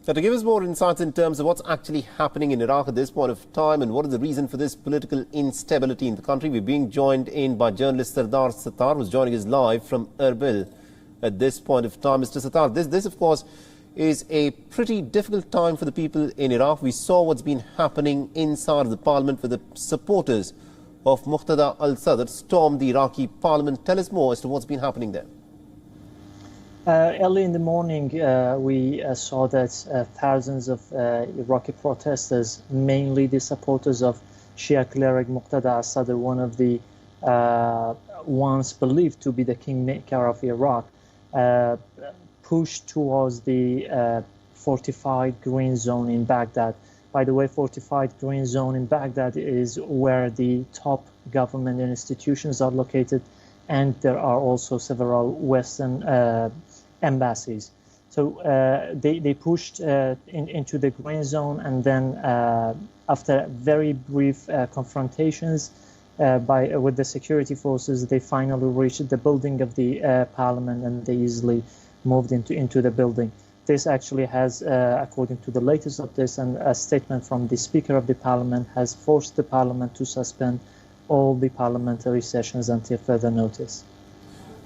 Now, to give us more insights in terms of what's actually happening in Iraq at this point of time and what is the reason for this political instability in the country, we're being joined in by journalist Sardar Sattar, who's joining us live from Erbil at this point of time. Mr. Sattar, this of course is a pretty difficult time for the people in Iraq. We saw what's been happening inside of the parliament where the supporters of Muqtada al-Sadr stormed the Iraqi parliament. Tell us more as to what's been happening there. Early in the morning, we saw that thousands of Iraqi protesters, mainly the supporters of Shia cleric Muqtada al-Sadr, one of the once believed to be the kingmaker of Iraq, pushed towards the fortified green zone in Baghdad. By the way, fortified green zone in Baghdad is where the top government institutions are located, and there are also several Western embassies. So they pushed into the green zone, and then after very brief confrontations with the security forces, they finally reached the building of the parliament, and they easily moved into the building. This actually has, according to the latest updates and a statement from the Speaker of the Parliament, has forced the Parliament to suspend all the parliamentary sessions until further notice.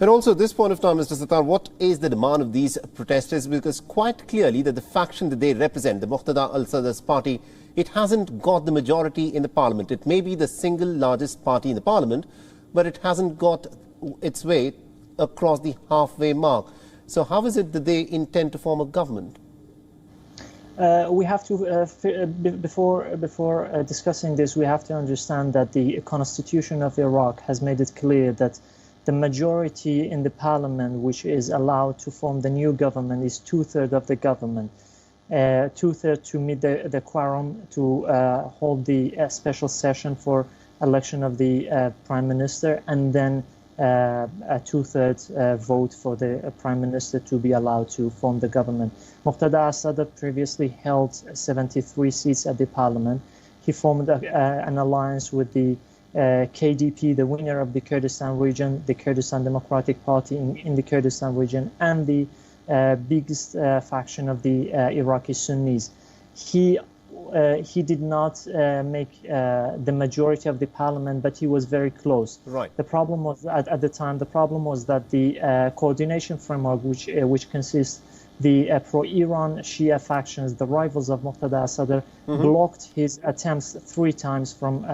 And also at this point of time, Mr. Sattar, what is the demand of these protesters? Because quite clearly that the faction that they represent, the Muqtada al-Sadr's party, it hasn't got the majority in the parliament. It may be the single largest party in the parliament, but it hasn't got its way across the halfway mark. So how is it that they intend to form a government? We have to, before discussing this, we have to understand that the constitution of Iraq has made it clear that the majority in the parliament, which is allowed to form the new government, is two-thirds of the government. Two-thirds to meet the quorum to hold the special session for election of the prime minister, and then a two-thirds vote for the prime minister to be allowed to form the government. Muqtada al-Sadr previously held 73 seats at the parliament. He formed an alliance with the KDP, the winner of the Kurdistan region, the Kurdistan Democratic Party in the Kurdistan region, and the biggest faction of the Iraqi Sunnis. He did not make the majority of the parliament, but he was very close. Right. The problem was at the time. The problem was that the coordination framework, which consists the pro-Iran Shia factions, the rivals of Muqtada al-Sadr, blocked his attempts 3 times from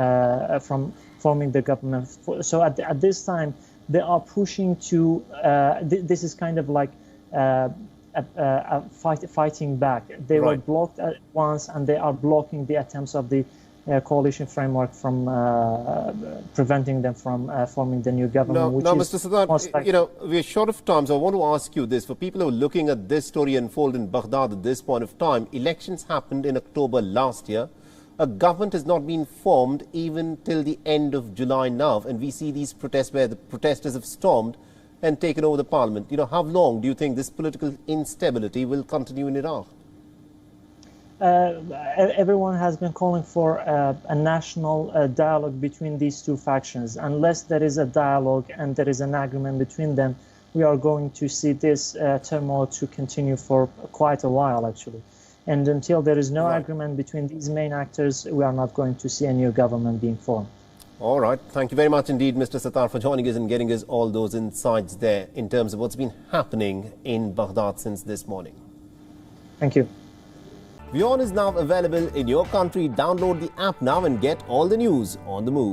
forming the government. So at this time, they are pushing to. This is kind of like fighting back. They were blocked at once, and they are blocking the attempts of the coalition framework from preventing them from forming the new government. Now, Mr. Sadar, we're short of time, so I want to ask you this. For people who are looking at this story unfold in Baghdad at this point of time, elections happened in October last year. A government has not been formed even till the end of July now, and we see these protests where the protesters have stormed and taken over the parliament. How long do you think this political instability will continue in Iraq? Everyone has been calling for a national dialogue between these two factions. Unless there is a dialogue and there is an agreement between them, we are going to see this turmoil to continue for quite a while, actually. And until there is no agreement between these main actors, we are not going to see a new government being formed. All right. Thank you very much indeed, Mr. Sattar, for joining us and getting us all those insights there in terms of what's been happening in Baghdad since this morning. Thank you. WION is now available in your country. Download the app now and get all the news on the move.